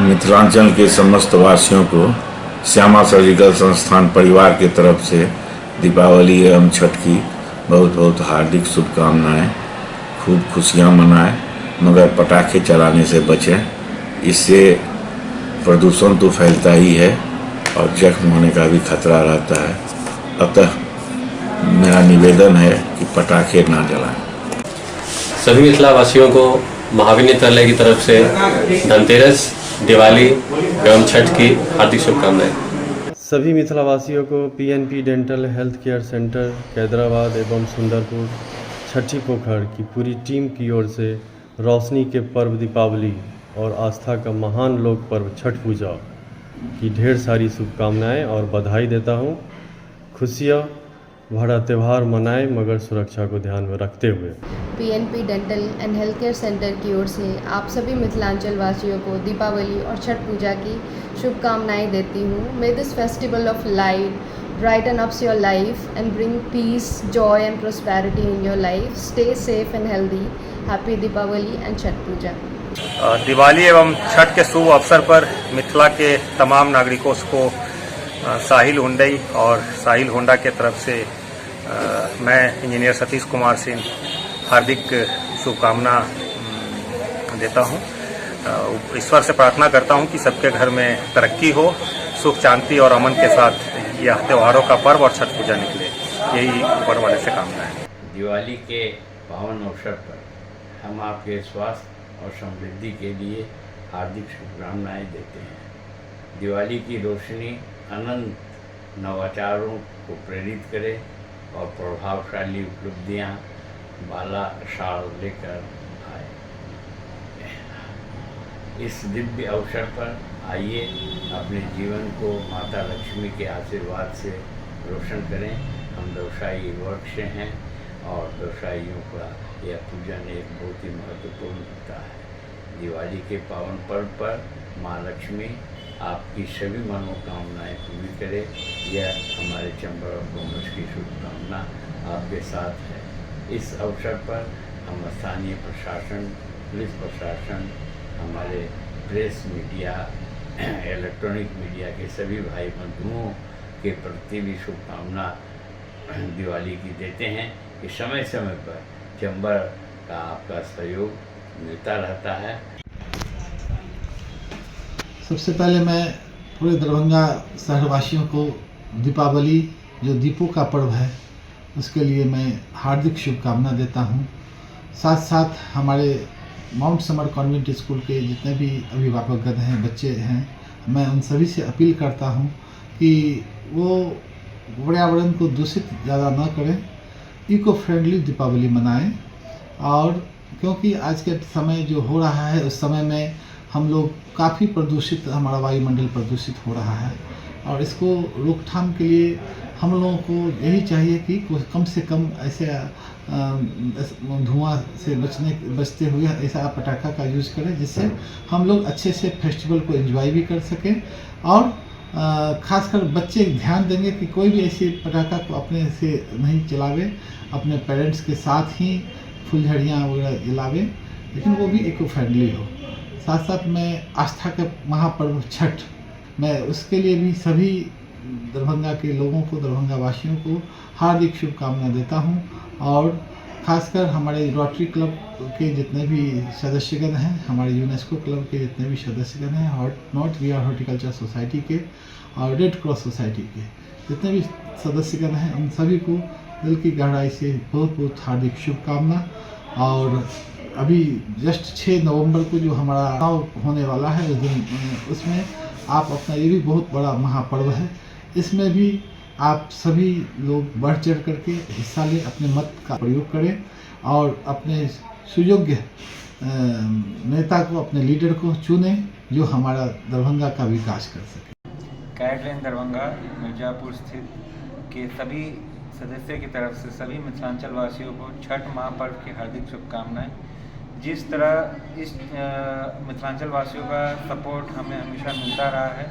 मिथिलांचल के समस्त वासियों को श्यामा सर्जिकल संस्थान परिवार की तरफ से दीपावली एवं छठ की बहुत बहुत हार्दिक शुभकामनाएं। खूब खुशियां मनाएं, मगर पटाखे चलाने से बचें। इससे प्रदूषण तो फैलता ही है और जख्म होने का भी खतरा रहता है। अतः मेरा निवेदन है कि पटाखे ना जलाएं। सभी मिथिला वासियों को महावीर नेत्रालय की तरफ से धनतेरस, दिवाली एवं छठ की हार्दिक शुभकामनाएं। सभी मिथिला वासियों को PNP dental health care centre कैदराबाद एवं सुंदरपुर छठी पोखर की पूरी टीम की ओर से रोशनी के पर्व दीपावली और आस्था का महान लोक पर्व छठ पूजा की ढेर सारी शुभकामनाएं और बधाई देता हूं। खुशियां भरा त्यौहार मनाएं, मगर सुरक्षा को ध्यान में रखते हुए। PNP dental and health care centre की ओर से आप सभी मिथिलांचल वासियों को दीपावली और छठ पूजा की शुभकामनाएं देती हूँ। May this festival of light brighten up your life and bring peace, joy and prosperity in your life. Stay safe and healthy. Happy Deepavali and Chhat Puja. Diwali एवं छठ के शुभ अवसर पर मिथिला के तमाम नागरिकों को साहिल हुंडई और साहिल होंडा के तरफ से मैं इंजीनियर सतीश कुमार सिंह हार्दिक शुभकामना देता हूं। ईश्वर से प्रार्थना करता हूं कि सबके घर में तरक्की हो, सुख शांति और अमन के साथ यह त्योहारों का पर्व और छठ पूजा निकले। यही ऊपर वाले से कामना है। दिवाली के पावन अवसर पर हम आपके स्वास्थ्य और समृद्धि के लिए हार्दिक शुभकामनाएं देते हैं। दिवाली की रोशनी अनंत नवाचारों को प्रेरित करे और प्रभावशाली उपलब्धियां बाला साल लेकर आए। इस दिव्य अवसर पर आइए अपने जीवन को माता लक्ष्मी के आशीर्वाद से रोशन करें। हम व्यवसायी वर्ग से हैं और व्यवसायियों का यह पूजन एक बहुत ही महत्वपूर्ण होता है। दिवाली के पावन पर्व पर माँ लक्ष्मी आपकी सभी मनोकामनाएं पूरी करे, यह हमारे चैम्बर ऑफ कॉमर्स की शुभकामना आपके साथ है। इस अवसर पर हम स्थानीय प्रशासन, पुलिस प्रशासन, हमारे प्रेस मीडिया, इलेक्ट्रॉनिक मीडिया के सभी भाई बंधुओं के प्रति भी शुभकामना दिवाली की देते हैं कि समय समय पर चैम्बर का आपका सहयोग मिलता रहता है। सबसे पहले मैं पूरे दरभंगा शहरवासियों को दीपावली जो दीपों का पर्व है उसके लिए मैं हार्दिक शुभकामना देता हूं। साथ साथ हमारे माउंट समर कॉन्वेंट स्कूल के जितने भी अभिभावकगण हैं, बच्चे हैं, मैं उन सभी से अपील करता हूं कि वो पर्यावरण को दूषित ज़्यादा न करें, इको फ्रेंडली दीपावली मनाएं। और क्योंकि आज के समय जो हो रहा है उस समय में हम लोग काफ़ी प्रदूषित, हमारा वायुमंडल प्रदूषित हो रहा है और इसको रोकथाम के लिए हम लोगों को यही चाहिए कि कम से कम ऐसे धुआं से बचते हुए ऐसा पटाखा का यूज़ करें जिससे हम लोग अच्छे से फेस्टिवल को एंजॉय भी कर सकें। और खासकर बच्चे ध्यान देंगे कि कोई भी ऐसी पटाखा को अपने से नहीं चलावे, अपने पेरेंट्स के साथ ही फुलझड़ियाँ वगैरह जलावे, लेकिन वो भी इको फ्रेंडली हो। साथ साथ मैं आस्था का महापर्व छठ, मैं उसके लिए भी सभी दरभंगा के लोगों को, दरभंगा वासियों को हार्दिक शुभकामना देता हूं। और खासकर हमारे रोटरी क्लब के जितने भी सदस्यगण हैं, हमारे यूनेस्को क्लब के जितने भी सदस्यगण हैं, नॉर्थ बिहार हॉर्टिकल्चर सोसाइटी के और रेड क्रॉस सोसाइटी के जितने भी सदस्यगण हैं, उन सभी को दिल की गहराई से बहुत बहुत हार्दिक शुभकामना। और अभी जस्ट 6 नवंबर को जो हमारा चुनाव होने वाला है उस दिन, उसमें आप अपना, ये भी बहुत बड़ा महापर्व है, इसमें भी आप सभी लोग बढ़ चढ़ करके हिस्सा लें, अपने मत का प्रयोग करें और अपने सुयोग्य नेता को, अपने लीडर को चुनें जो हमारा दरभंगा का विकास कर सके। कैटलाइन दरभंगा मिर्जापुर स्थित के सभी सदस्यों की तरफ से सभी मिथिलांचल वासियों को छठ महापर्व की हार्दिक शुभकामनाएं। जिस तरह इस मिथिलांचल वासियों का सपोर्ट हमें हमेशा मिलता रहा है,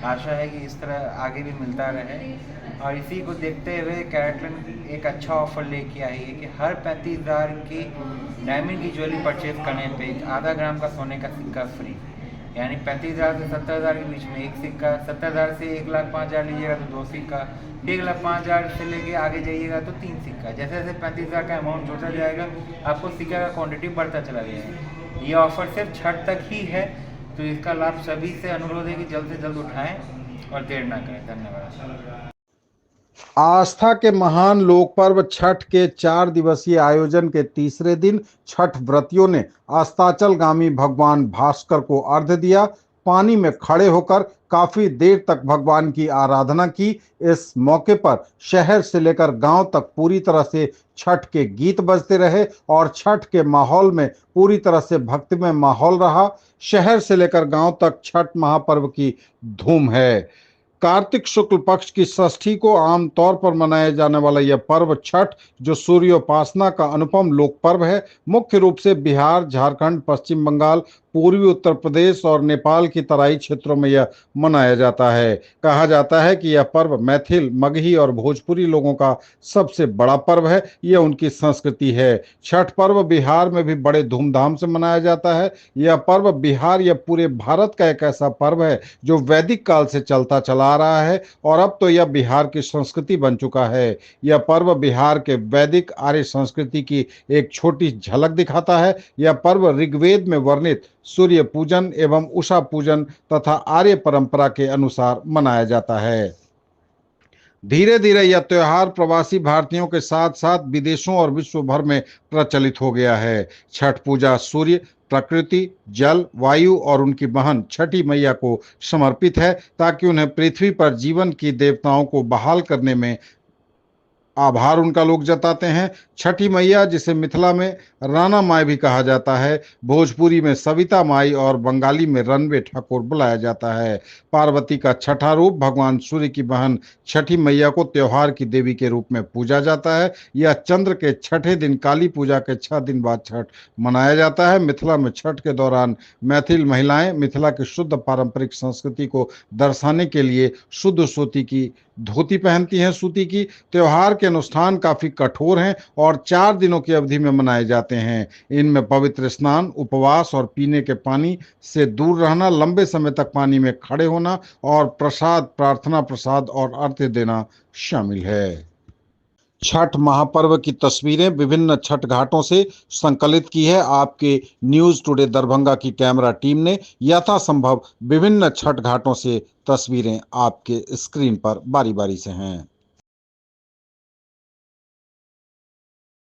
आशा है कि इस तरह आगे भी मिलता रहे। और इसी को देखते हुए कैटलाइन एक अच्छा ऑफर लेके आई है कि हर 35,000 की डायमंड की ज्वेलरी परचेज करने पे 0.5 ग्राम का सोने का सिक्का फ्री। यानी 35,000 से 70,000 के बीच में एक सिक्का, 70,000 से 1,05,000 लीजिएगा तो 2 सिक्का, 1,05,000 से लेके आगे जाइएगा तो 3 सिक्का। जैसे जैसे 35,000 का अमाउंट जोड़ता जाएगा आपको सिक्का का क्वांटिटी बढ़ता चला जाएगा। ये ऑफर सिर्फ छठ तक ही है, तो इसका लाभ सभी से अनुरोध है कि जल्द से जल्द उठाएं और देर ना करें। धन्यवाद। आस्था के महान लोक पर्व छठ के 4 दिवसीय आयोजन के तीसरे दिन छठ व्रतियों ने अस्ताचलगामी भगवान भास्कर को अर्घ्य दिया। पानी में खड़े होकर काफी देर तक भगवान की आराधना की। इस मौके पर शहर से लेकर गांव तक पूरी तरह से छठ के गीत बजते रहे और छठ के माहौल में पूरी तरह से भक्तिमय माहौल रहा। शहर से लेकर गांव तक छठ महापर्व की धूम है। कार्तिक शुक्ल पक्ष की षष्ठी को आमतौर पर मनाया जाने वाला यह पर्व छठ, जो सूर्योपासना का अनुपम लोक पर्व है, मुख्य रूप से बिहार, झारखंड, पश्चिम बंगाल, पूर्वी उत्तर प्रदेश और नेपाल की तराई क्षेत्रों में यह मनाया जाता है। कहा जाता है कि यह पर्व मैथिल, मगही और भोजपुरी लोगों का सबसे बड़ा पर्व है। यह उनकी संस्कृति है। छठ पर्व बिहार में भी बड़े धूमधाम से मनाया जाता है। यह पर्व बिहार या पूरे भारत का एक ऐसा पर्व है जो वैदिक काल से चलता चला आ रहा है और अब तो यह बिहार की संस्कृति बन चुका है। यह पर्व बिहार के वैदिक आर्य संस्कृति की एक छोटी झलक दिखाता है। यह पर्व ऋग्वेद में वर्णित सूर्य पूजन एवं उषा पूजन तथा आर्य परंपरा के अनुसार मनाया जाता है। धीरे धीरे यह त्योहार प्रवासी भारतीयों के साथ साथ विदेशों और विश्व भर में प्रचलित हो गया है। छठ पूजा सूर्य, प्रकृति, जल, वायु और उनकी बहन छठी मैया को समर्पित है, ताकि उन्हें पृथ्वी पर जीवन की देवताओं को बहाल करने में आभार उनका लोग जताते हैं। छठी मैया, जिसे मिथिला में राना माई भी कहा जाता है, भोजपुरी में सविता माई और बंगाली में रनवे ठाकुर बुलाया जाता है। पार्वती का छठा रूप भगवान सूर्य की बहन छठी मैया को त्योहार की देवी के रूप में पूजा जाता है। यह चंद्र के छठे दिन काली पूजा के 6 दिन बाद छठ मनाया जाता है। मिथिला में छठ के दौरान मैथिल महिलाएं मिथिला की शुद्ध पारंपरिक संस्कृति को दर्शाने के लिए शुद्ध सूती की धोती पहनती हैं। सूती की त्योहार के अनुष्ठान काफी कठोर हैं और 4 दिनों की अवधि में मनाए जाते हैं। इनमें पवित्र स्नान, उपवास और पीने के पानी से दूर रहना, लंबे समय तक पानी में खड़े होना और प्रसाद, प्रार्थना प्रसाद और अर्घ्य देना शामिल है। छठ महापर्व की तस्वीरें विभिन्न छठ घाटों से संकलित की है आपके न्यूज टुडे दरभंगा की कैमरा टीम ने। यथासंभव विभिन्न छठ घाटों से तस्वीरें आपके स्क्रीन पर बारी बारी से हैं।